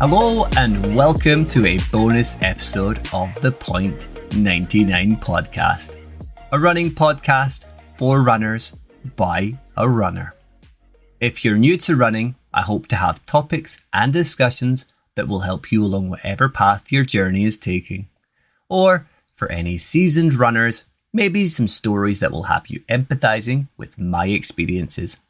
Hello and welcome to a bonus episode of the Point 99 podcast, a running podcast for runners by a runner. If you're new to running, I hope to have topics and discussions that will help you along whatever path your journey is taking. Or for any seasoned runners, maybe some stories that will have you empathizing with my experiences.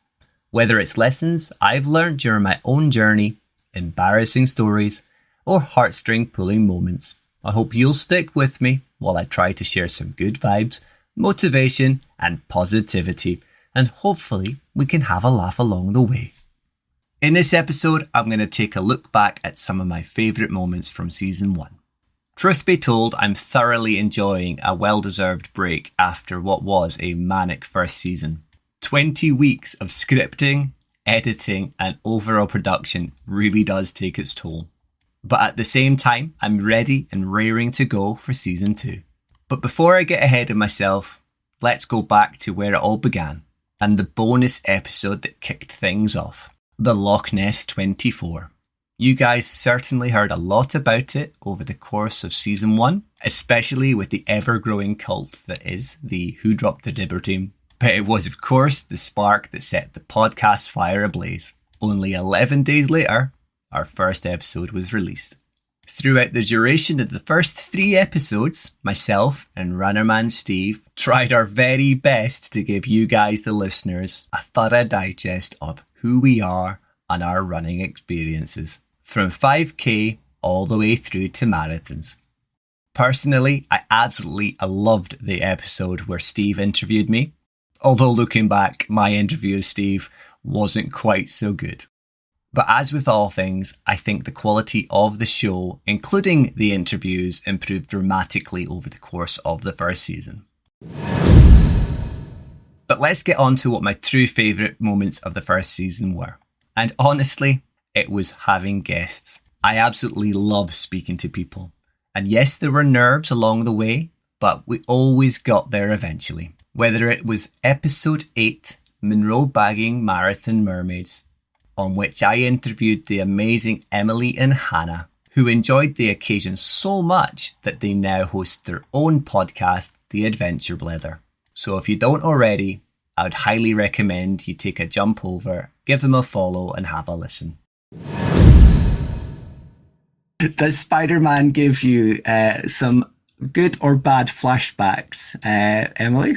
Whether it's lessons I've learned during my own journey, embarrassing stories, or heartstring pulling moments, I hope you'll stick with me while I try to share some good vibes, motivation, and positivity, and hopefully we can have a laugh along the way. In this episode, I'm going to take a look back at some of my favourite moments from season 1. Truth be told, I'm thoroughly enjoying a well-deserved break after what was a manic first season. 20 weeks of scripting, editing, and overall production really does take its toll. But at the same time, I'm ready and raring to go for season 2. But before I get ahead of myself, let's go back to where it all began, and the bonus episode that kicked things off, the Loch Ness 24. You guys certainly heard a lot about it over the course of season 1, especially with the ever-growing cult that is the Who Dropped the Dibber team. But it was, of course, the spark that set the podcast fire ablaze. Only 11 days later, our first episode was released. Throughout the duration of the first 3 episodes, myself and Runnerman Steve tried our very best to give you guys, the listeners, a thorough digest of who we are and our running experiences, from 5k all the way through to marathons. Personally, I absolutely loved the episode where Steve interviewed me. Although looking back, my interview of Steve wasn't quite so good. But as with all things, I think the quality of the show, including the interviews, improved dramatically over the course of the first season. But let's get on to what my true favourite moments of the first season were. And honestly, it was having guests. I absolutely love speaking to people. And yes, there were nerves along the way, but we always got there eventually. Whether it was episode 8, Monroe Bagging Marathon Mermaids, on which I interviewed the amazing Emily and Hannah, who enjoyed the occasion so much that they now host their own podcast, The Adventure Blether. So if you don't already, I would highly recommend you take a jump over, give them a follow and have a listen. Does Spider-Man give you some good or bad flashbacks, Emily?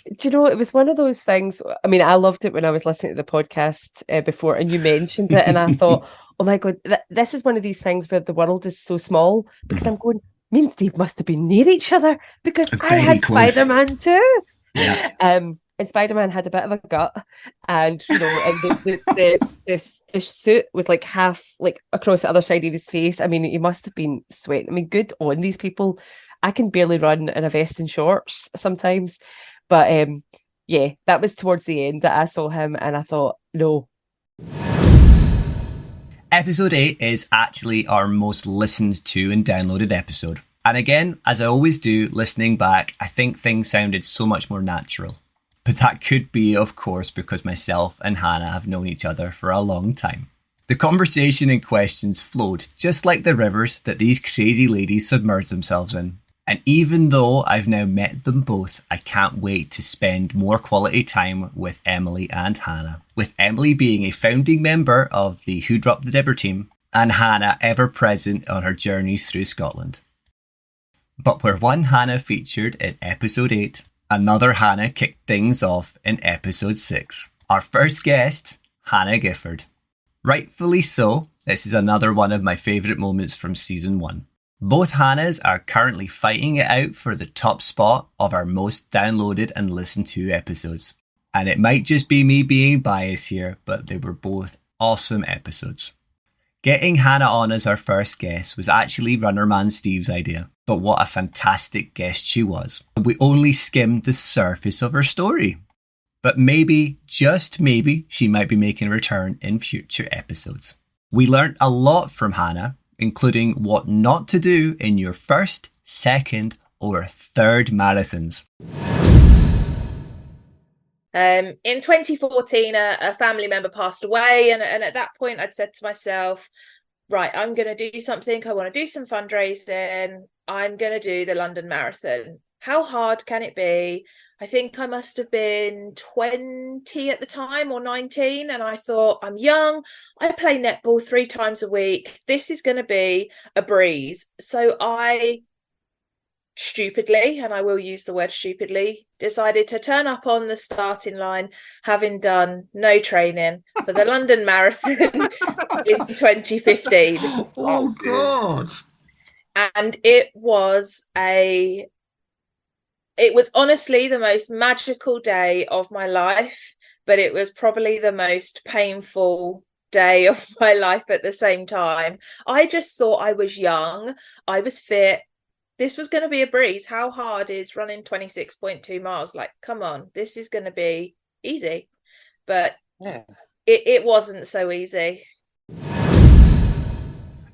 Do you know, it was one of those things. I mean, I loved it when I was listening to the podcast before and you mentioned it and I thought, oh my God, this is one of these things where the world is so small, because I'm going, me and Steve must have been near each other because I had close. Spider-Man too. Yeah. And Spider-Man had a bit of a gut, and you know, and the suit was like half like across the other side of his face. I mean, he must have been sweating. I mean, good on these people. I can barely run in a vest and shorts sometimes. But yeah, that was towards the end that I saw him and I thought, no. Episode 8 is actually our most listened to and downloaded episode. And again, as I always do, listening back, I think things sounded so much more natural. But that could be, of course, because myself and Hannah have known each other for a long time. The conversation and questions flowed just like the rivers that these crazy ladies submerged themselves in. And even though I've now met them both, I can't wait to spend more quality time with Emily and Hannah. With Emily being a founding member of the Who Dropped the Dibber team, and Hannah ever present on her journeys through Scotland. But where one Hannah featured in episode 8, another Hannah kicked things off in episode 6. Our first guest, Hannah Gifford. Rightfully so, this is another one of my favourite moments from season 1. Both Hannahs are currently fighting it out for the top spot of our most downloaded and listened to episodes. And it might just be me being biased here, but they were both awesome episodes. Getting Hannah on as our first guest was actually Runnerman Steve's idea, but what a fantastic guest she was. We only skimmed the surface of her story. But maybe, just maybe, she might be making a return in future episodes. We learnt a lot from Hannah, including what not to do in your first, second, or third marathons. In 2014, a family member passed away, and at that point I'd said to myself, right, I'm going to do something. I want to do some fundraising. I'm going to do the London Marathon. How hard can it be? I think I must have been 20 at the time or 19. And I thought, I'm young. I play netball 3 times a week. This is going to be a breeze. So I stupidly, and I will use the word stupidly, decided to turn up on the starting line, having done no training for the London Marathon in 2015. Oh, God. And it was honestly the most magical day of my life, but it was probably the most painful day of my life at the same time. I just thought I was young, I was fit. This was going to be a breeze. How hard is running 26.2 miles? Like, come on, this is going to be easy. But Yeah. it wasn't so easy.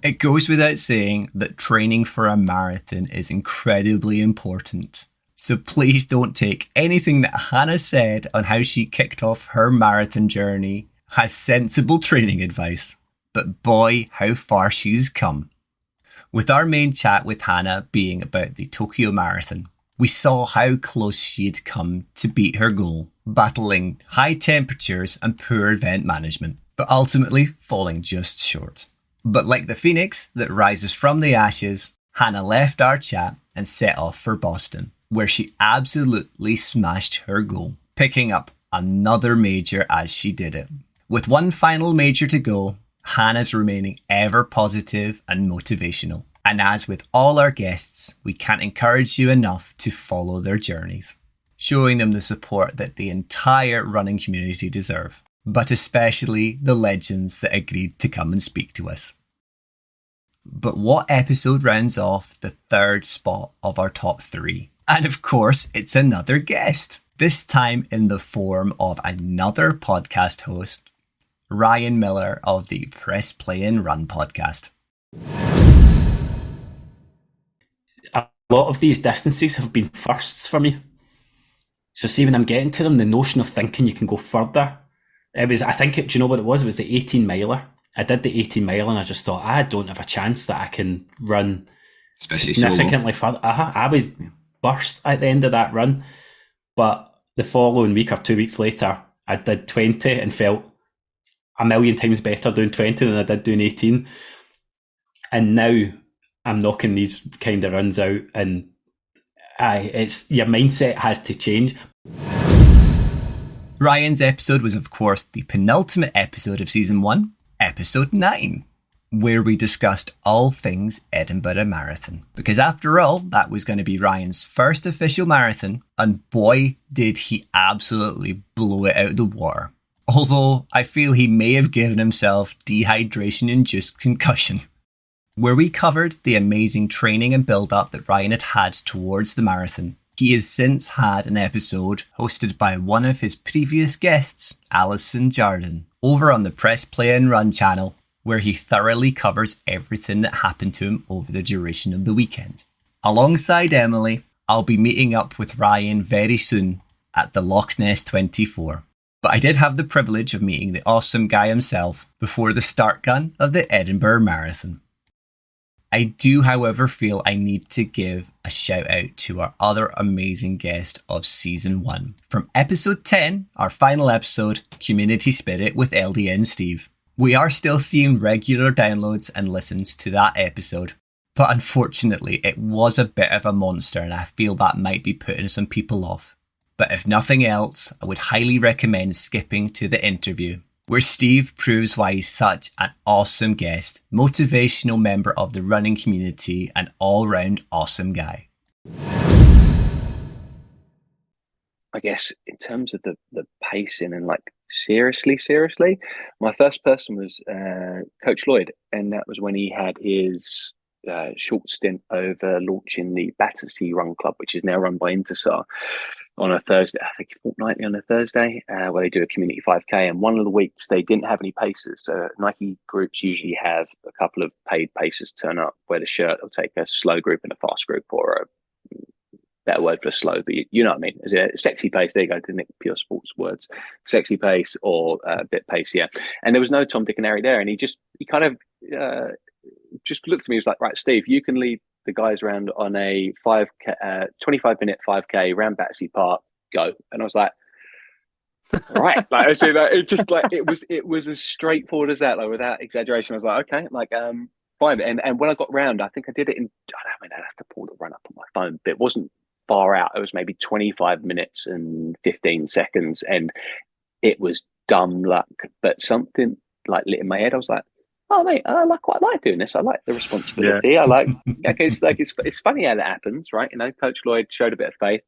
It goes without saying that training for a marathon is incredibly important. So please don't take anything that Hannah said on how she kicked off her marathon journey as sensible training advice. But boy, how far she's come. With our main chat with Hannah being about the Tokyo Marathon, we saw how close she had come to beat her goal, battling high temperatures and poor event management, but ultimately falling just short. But like the phoenix that rises from the ashes, Hannah left our chat and set off for Boston, where she absolutely smashed her goal, picking up another major as she did it. With one final major to go, Hannah's remaining ever positive and motivational. And as with all our guests, we can't encourage you enough to follow their journeys, showing them the support that the entire running community deserve, but especially the legends that agreed to come and speak to us. But what episode rounds off the third spot of our top 3? And of course, it's another guest, this time in the form of another podcast host, Ryan Miller of the Press Play and Run podcast. A lot of these distances have been firsts for me. So see, when I'm getting to them, the notion of thinking you can go further, do you know what it was? It was the 18 miler. I did the 18 mile and I just thought, I don't have a chance that I can run Especially significantly further. I was burst at the end of that run. But the following week or 2 weeks later, I did 20 and felt a million times better doing 20 than I did doing 18. And now I'm knocking these kind of runs out, and it's your mindset has to change. Ryan's episode was, of course, the penultimate episode of season 1, episode 9, where we discussed all things Edinburgh Marathon. Because after all, that was going to be Ryan's first official marathon, and boy, did he absolutely blow it out of the water. Although I feel he may have given himself dehydration-induced concussion. Where we covered the amazing training and build-up that Ryan had towards the marathon. He has since had an episode hosted by one of his previous guests, Alison Jardine, over on the Press Play and Run channel, where he thoroughly covers everything that happened to him over the duration of the weekend. Alongside Emily, I'll be meeting up with Ryan very soon at the Loch Ness 24. But I did have the privilege of meeting the awesome guy himself before the start gun of the Edinburgh Marathon. I do, however, feel I need to give a shout out to our other amazing guest of season 1. From episode 10, our final episode, Community Spirit with LDN Steve. We are still seeing regular downloads and listens to that episode, but unfortunately it was a bit of a monster and I feel that might be putting some people off. But if nothing else, I would highly recommend skipping to the interview, where Steve proves why he's such an awesome guest, motivational member of the running community, and all-round awesome guy. I guess in terms of the pacing and like seriously, my first person was Coach Lloyd, and that was when he had his short stint over launching the Battersea Run Club, which is now run by Intersar, on a Thursday, I think fortnightly on a Thursday, where they do a community 5K. And one of the weeks they didn't have any pacers. So Nike groups usually have a couple of paid pacers turn up, wear the shirt, they'll take a slow group and a fast group, or a better word for slow, but you know what I mean. Is it a sexy pace? There you go, to Nick Pure Sports words. Sexy pace or a bit pacier. And there was no Tom, Dick and Harry there. And he kind of just looked at me. He was like, right, Steve, you can lead the guys around on a 25-minute 5K around Battersea Park. Go. And I was like, right. Like I said, it just like it was as straightforward as that, like without exaggeration. I was like, okay, like fine. And when I got round, I think I did it in, I'd have to pull the run up on my phone, but it wasn't far out. It was maybe 25 minutes and 15 seconds, and it was dumb luck, but something like lit in my head. I was like, oh mate, I quite like doing this. I like the responsibility. Yeah. I like, okay, it's like it's funny how that happens, right? You know, Coach Lloyd showed a bit of faith.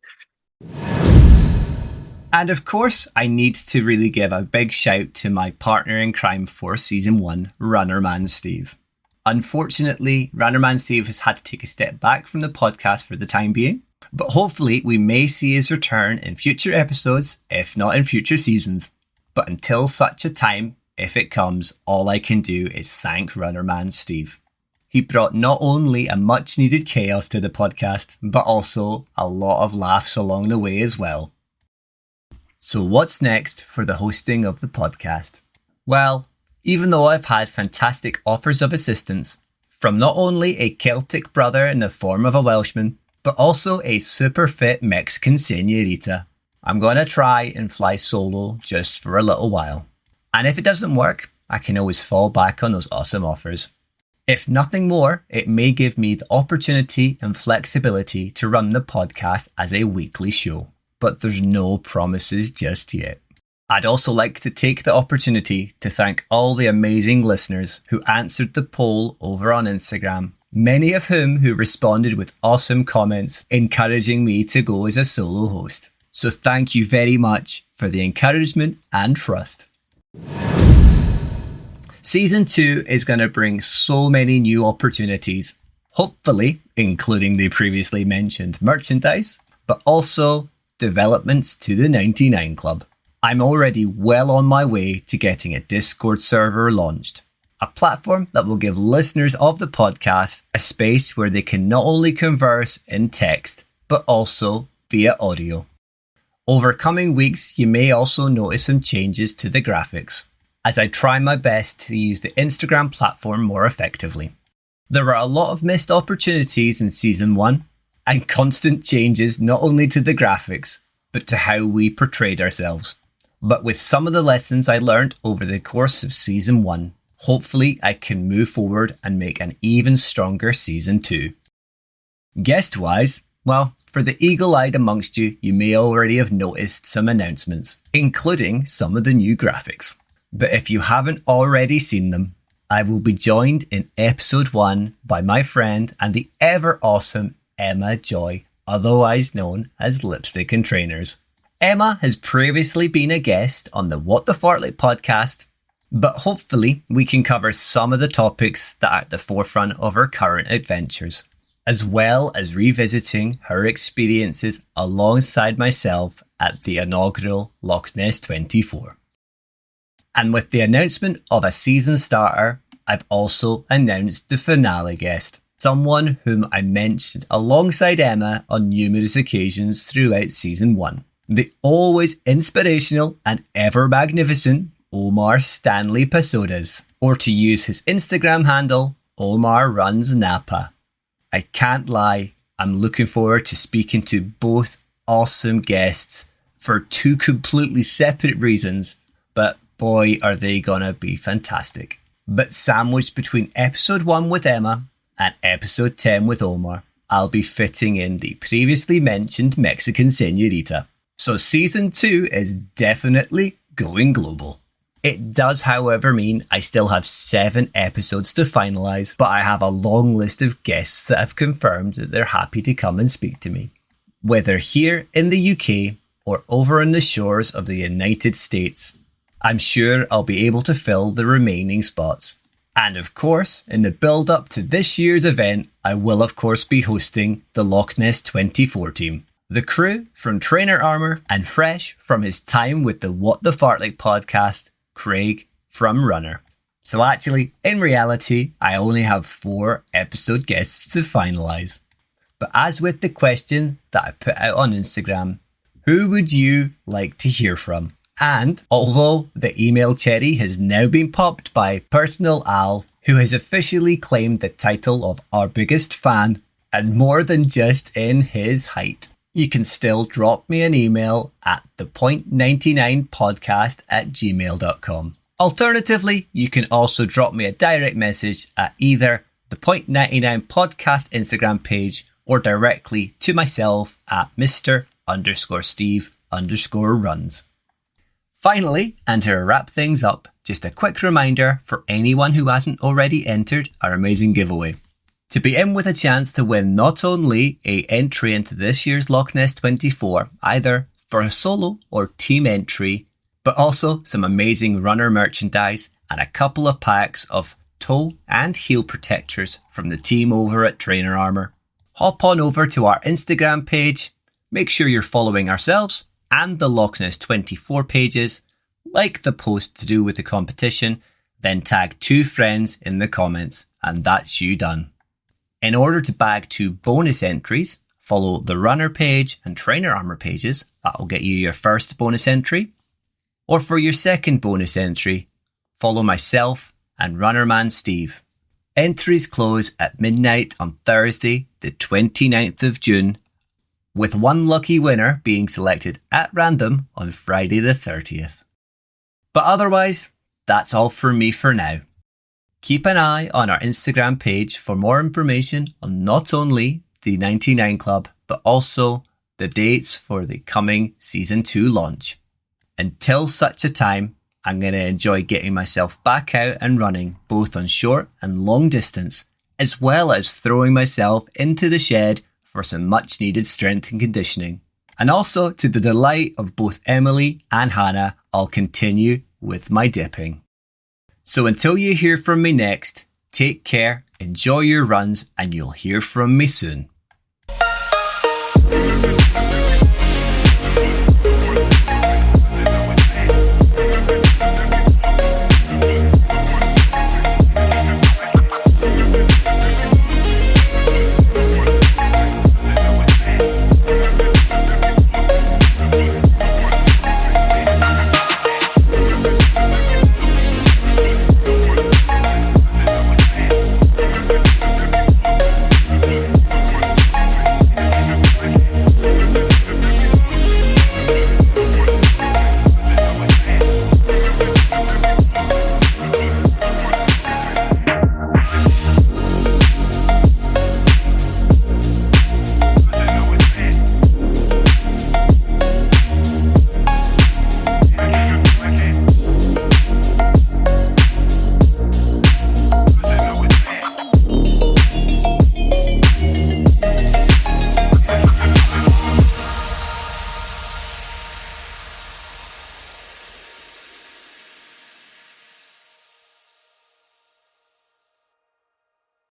And of course, I need to really give a big shout to my partner in crime for season 1, Runnerman Steve. Unfortunately, Runnerman Steve has had to take a step back from the podcast for the time being, but hopefully we may see his return in future episodes, if not in future seasons. But until such a time, if it comes, all I can do is thank Runnerman Steve. He brought not only a much needed chaos to the podcast, but also a lot of laughs along the way as well. So what's next for the hosting of the podcast? Well, even though I've had fantastic offers of assistance from not only a Celtic brother in the form of a Welshman, but also a super fit Mexican senorita, I'm going to try and fly solo just for a little while. And if it doesn't work, I can always fall back on those awesome offers. If nothing more, it may give me the opportunity and flexibility to run the podcast as a weekly show. But there's no promises just yet. I'd also like to take the opportunity to thank all the amazing listeners who answered the poll over on Instagram, many of whom who responded with awesome comments encouraging me to go as a solo host. So thank you very much for the encouragement and trust. Season 2 is going to bring so many new opportunities, hopefully including the previously mentioned merchandise, but also developments to the 99 Club. I'm already well on my way to getting a Discord server launched, a platform that will give listeners of the podcast a space where they can not only converse in text, but also via audio. Over coming weeks, you may also notice some changes to the graphics, as I try my best to use the Instagram platform more effectively. There were a lot of missed opportunities in Season 1, and constant changes not only to the graphics, but to how we portrayed ourselves. But with some of the lessons I learned over the course of Season 1, hopefully I can move forward and make an even stronger Season 2. Guest-wise, well, for the eagle-eyed amongst you, you may already have noticed some announcements, including some of the new graphics. But if you haven't already seen them, I will be joined in episode 1 by my friend and the ever awesome Emma Joy, otherwise known as Lipstick and Trainers. Emma has previously been a guest on the What the Fartlek podcast, but hopefully we can cover some of the topics that are at the forefront of her current adventures, as well as revisiting her experiences alongside myself at the inaugural Loch Ness 24. And with the announcement of a season starter, I've also announced the finale guest, someone whom I mentioned alongside Emma on numerous occasions throughout Season 1. The always inspirational and ever magnificent Omar Stanley Pasodas, or to use his Instagram handle, Omar Runs Napa. I can't lie, I'm looking forward to speaking to both awesome guests for two completely separate reasons, but boy are they gonna be fantastic. But sandwiched between episode 1 with Emma and episode 10 with Omar, I'll be fitting in the previously mentioned Mexican senorita. So season 2 is definitely going global. It does, however, mean I still have 7 episodes to finalise, but I have a long list of guests that have confirmed that they're happy to come and speak to me. Whether here in the UK or over on the shores of the United States, I'm sure I'll be able to fill the remaining spots. And of course, in the build-up to this year's event, I will of course be hosting the Loch Ness 24 team. The crew from Trainer Armour and fresh from his time with the What the Fartlek podcast, Craig from Runner. So actually, in reality, I only have 4 episode guests to finalise. But as with the question that I put out on Instagram, who would you like to hear from? And although the email cherry has now been popped by Personal Al, who has officially claimed the title of our biggest fan, and more than just in his height. You can still drop me an email at thepoint99podcast@gmail.com. Alternatively, you can also drop me a direct message at either the Point99 podcast Instagram page or directly to myself at Mr_Steve_runs. Finally, and to wrap things up, just a quick reminder for anyone who hasn't already entered our amazing giveaway. To be in with a chance to win not only a entry into this year's Loch Ness 24, either for a solo or team entry, but also some amazing runner merchandise and a couple of packs of toe and heel protectors from the team over at Trainer Armour. Hop on over to our Instagram page, make sure you're following ourselves and the Loch Ness 24 pages, like the post to do with the competition, then tag 2 friends in the comments, and that's you done. In order to bag 2 bonus entries, follow the runner page and Trainer Armour pages. That'll get you your first bonus entry. Or for your second bonus entry, follow myself and Runnerman Steve. Entries close at midnight on Thursday, the 29th of June, with one lucky winner being selected at random on Friday the 30th. But otherwise, that's all from me for now. Keep an eye on our Instagram page for more information on not only the 99 Club, but also the dates for the coming Season 2 launch. Until such a time, I'm going to enjoy getting myself back out and running both on short and long distance, as well as throwing myself into the shed for some much needed strength and conditioning. And also, to the delight of both Emily and Hannah, I'll continue with my dipping. So until you hear from me next, take care, enjoy your runs, and you'll hear from me soon.